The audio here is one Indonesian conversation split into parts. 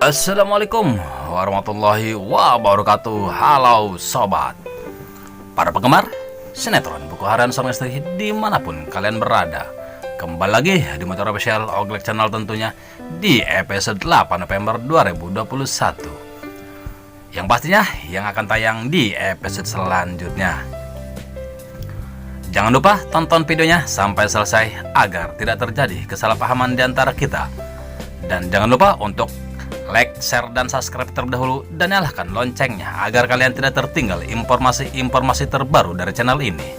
Assalamualaikum warahmatullahi wabarakatuh. Halo sobat, para penggemar sinetron Buku Harian Suami Istri dimanapun kalian berada. Kembali lagi di Motor Official Oglek Channel tentunya di episode 8 November 2021, yang pastinya yang akan tayang di episode selanjutnya. Jangan lupa tonton videonya sampai selesai agar tidak terjadi kesalahpahaman di antara kita. Dan jangan lupa untuk like, share, dan subscribe terlebih dahulu, dan nyalakan loncengnya agar kalian tidak tertinggal informasi-informasi terbaru dari channel ini.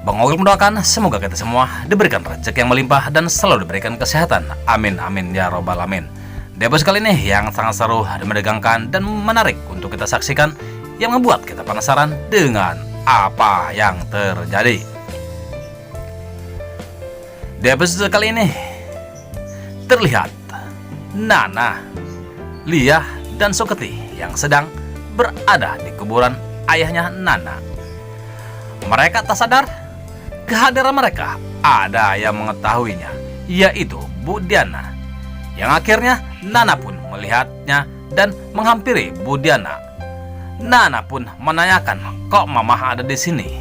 Bang Ogil mendoakan semoga kita semua diberikan rezeki yang melimpah dan selalu diberikan kesehatan. Amin amin ya robbal alamin. Di episode kali ini yang sangat seru dan menegangkan dan menarik untuk kita saksikan, yang membuat kita penasaran dengan apa yang terjadi. Di episode kali ini terlihat Nana, Lia, dan Suketi yang sedang berada di kuburan ayahnya Nana. Mereka tak sadar kehadiran mereka ada yang mengetahuinya, yaitu Bu Diana. Yang akhirnya Nana pun melihatnya dan menghampiri Bu Diana. Nana pun menanyakan, kok Mama ada di sini?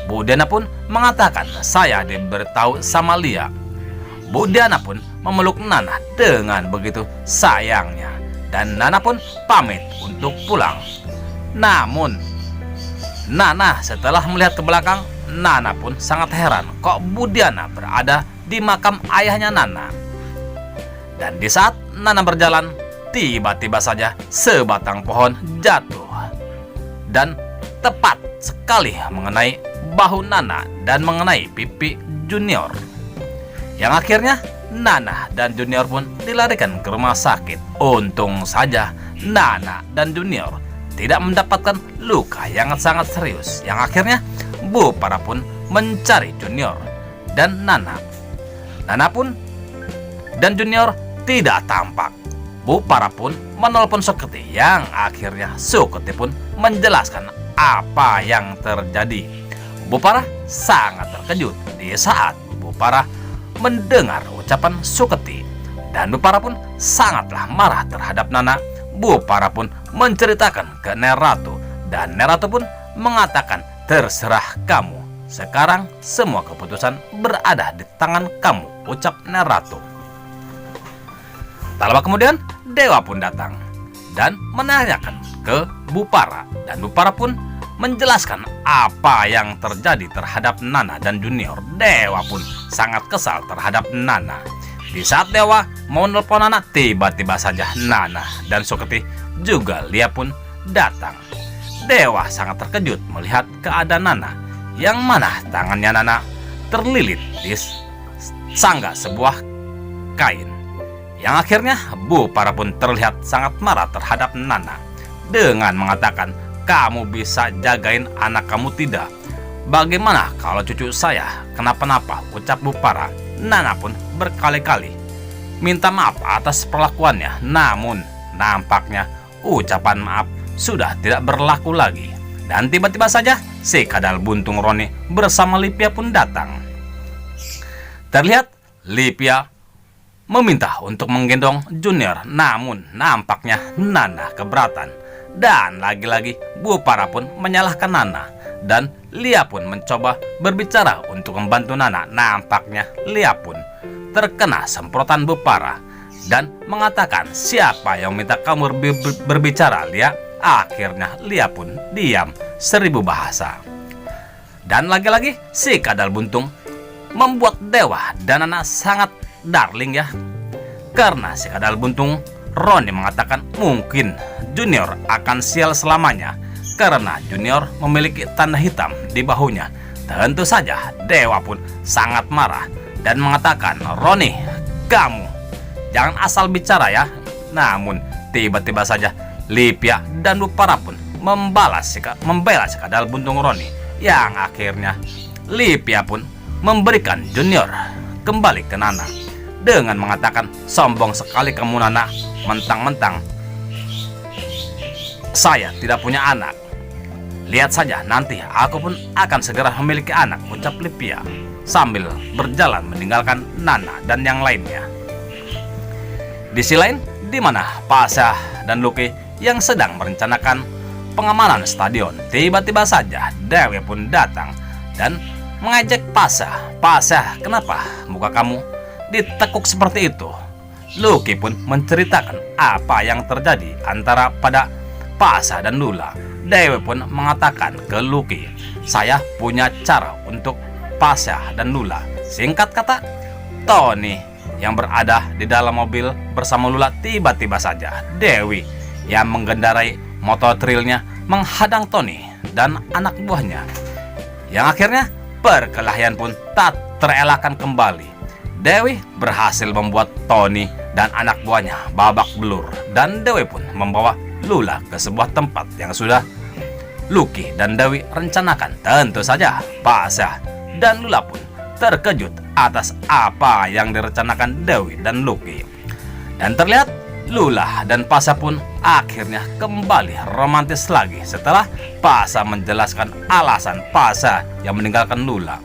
Bu Diana pun mengatakan, saya diberitahu sama Lia. Bu Diana pun memeluk Nana dengan begitu sayangnya, dan Nana pun pamit untuk pulang. Namun Nana setelah melihat ke belakang, Nana pun sangat heran kok Bu Diana berada di makam ayahnya Nana. Dan di saat Nana berjalan, tiba-tiba saja sebatang pohon jatuh dan tepat sekali mengenai bahu Nana dan mengenai pipi Junior. Yang akhirnya Nana dan Junior pun dilarikan ke rumah sakit. Untung saja Nana dan Junior tidak mendapatkan luka yang sangat serius. Yang akhirnya Bu Para pun mencari Junior dan Nana. Nana pun dan Junior tidak tampak. Bu Para pun menelpon Suketi, yang akhirnya Suketi pun menjelaskan apa yang terjadi. Bu Para sangat terkejut di saat Bu Para mendengar ucapan Suketi, dan Bu Para pun sangatlah marah terhadap Nana. Bu Para pun menceritakan ke Ner Ratu, dan Ner Ratu pun mengatakan, terserah kamu, sekarang semua keputusan berada di tangan kamu, ucap Ner Ratu. Tak lama kemudian Dewa pun datang dan menanyakan ke Bu Para, dan Bu Para pun menjelaskan apa yang terjadi terhadap Nana dan Junior. Dewa pun sangat kesal terhadap Nana. Di saat Dewa mau nelpon Nana, tiba-tiba saja Nana dan Suketi juga Lia pun datang. Dewa sangat terkejut melihat keadaan Nana, yang mana tangannya Nana terlilit di sangga sebuah kain. Yang akhirnya Bu Para pun terlihat sangat marah terhadap Nana dengan mengatakan, kamu bisa jagain anak kamu tidak? Bagaimana kalau cucu saya kenapa-napa, ucap Bu Para. Nana pun berkali-kali minta maaf atas perlakuannya, namun nampaknya ucapan maaf sudah tidak berlaku lagi. Dan tiba-tiba saja si kadal buntung Roni bersama Lipia pun datang. Terlihat Lipia meminta untuk menggendong Junior, namun nampaknya Nana keberatan. Dan lagi-lagi Bu Para pun menyalahkan Nana, dan Lia pun mencoba berbicara untuk membantu Nana. Nampaknya Lia pun terkena semprotan Bu Para dan mengatakan, siapa yang minta kamu berbicara, Lia? Akhirnya Lia pun diam 1000 bahasa. Dan lagi-lagi si kadal buntung membuat Dewa dan Nana sangat darling ya, karena si kadal buntung Roni mengatakan mungkin Junior akan sial selamanya karena Junior memiliki tanda hitam di bahunya. Tentu saja Dewa pun sangat marah dan mengatakan, Roni, kamu jangan asal bicara ya. Namun tiba-tiba saja Lipia dan Bu Para pun membela si kadal buntung Roni, yang akhirnya Lipia pun memberikan Junior kembali ke Nana dengan mengatakan, sombong sekali kamu Nana, mentang-mentang saya tidak punya anak. Lihat saja, nanti aku pun akan segera memiliki anak, ucap Lipia sambil berjalan meninggalkan Nana dan yang lainnya. Di sisi lain, di mana Pasha dan Lucky yang sedang merencanakan pengamanan stadion. Tiba-tiba saja Dewi pun datang dan mengejek Pasha. "Pasha, kenapa muka kamu ditekuk seperti itu?" Lucky pun menceritakan apa yang terjadi antara pada Pasha dan Lula. Dewi pun mengatakan ke Lucky, "Saya punya cara untuk Pasha dan Lula." Singkat kata, Tony yang berada di dalam mobil bersama Lula, tiba-tiba saja Dewi yang mengendarai motor trailnya menghadang Tony dan anak buahnya. Yang akhirnya perkelahian pun tak terelakkan kembali. Dewi berhasil membuat Tony dan anak buahnya babak belur, dan Dewi pun membawa Lula ke sebuah tempat yang sudah Lucky dan Dewi rencanakan. Tentu saja Pasha dan Lula pun terkejut atas apa yang direncanakan Dewi dan Lucky. Dan terlihat Lula dan Pasha pun akhirnya kembali romantis lagi setelah Pasha menjelaskan alasan Pasha yang meninggalkan Lula.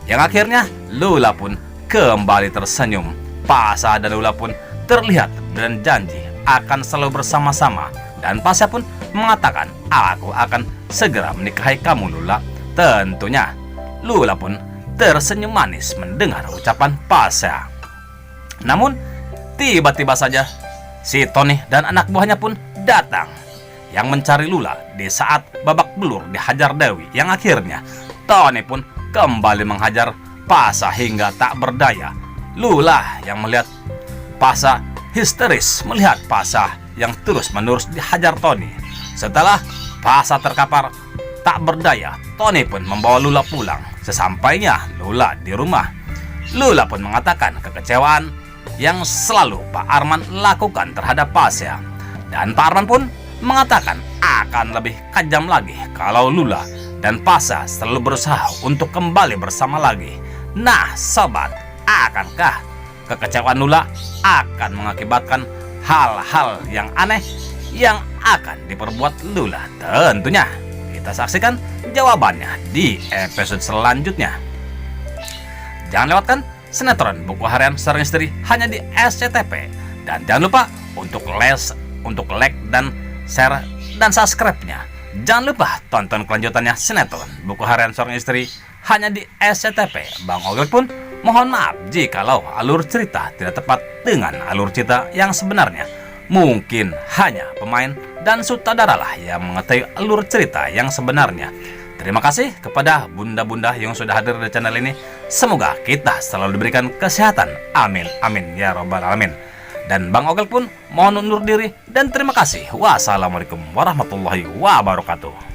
Yang akhirnya Lula pun kembali tersenyum. Pasha dan Lula pun terlihat dan janji akan selalu bersama-sama. Dan Pasha pun mengatakan, "Aku akan segera menikahi kamu, Lula." Tentunya Lula pun tersenyum manis mendengar ucapan Pasha. Namun tiba-tiba saja si Tony dan anak buahnya pun datang yang mencari Lula di saat babak belur dihajar Dewi. Yang akhirnya Tony pun kembali menghajar Pasha hingga tak berdaya. Lula yang melihat Pasha histeris melihat Pasha yang terus-menerus dihajar Tony. Setelah Pasha terkapar tak berdaya, Tony pun membawa Lula pulang. Sesampainya Lula di rumah, Lula pun mengatakan kekecewaan yang selalu Pak Arman lakukan terhadap Pasha. Dan Pak Arman pun mengatakan akan lebih kejam lagi kalau Lula dan Pasha selalu berusaha untuk kembali bersama lagi. Nah sobat, akankah kekecewaan Lula akan mengakibatkan hal-hal yang aneh yang akan diperbuat Lula? Tentunya kita saksikan jawabannya di episode selanjutnya. Jangan lewatkan sinetron Buku Harian Seorang Istri hanya di SCTV. Dan jangan lupa untuk like dan share dan subscribe-nya. Jangan lupa tonton kelanjutannya sinetron Buku Harian Seorang Istri hanya di SCTV. Bang Oglek pun mohon maaf jikalau alur cerita tidak tepat dengan alur cerita yang sebenarnya. Mungkin hanya pemain dan sutradara lah yang mengetahui alur cerita yang sebenarnya. Terima kasih kepada bunda-bunda yang sudah hadir di channel ini. Semoga kita selalu diberikan kesehatan. Amin, amin, ya robbal alamin. Dan Bang Oglek pun mohon undur diri dan terima kasih. Wassalamualaikum warahmatullahi wabarakatuh.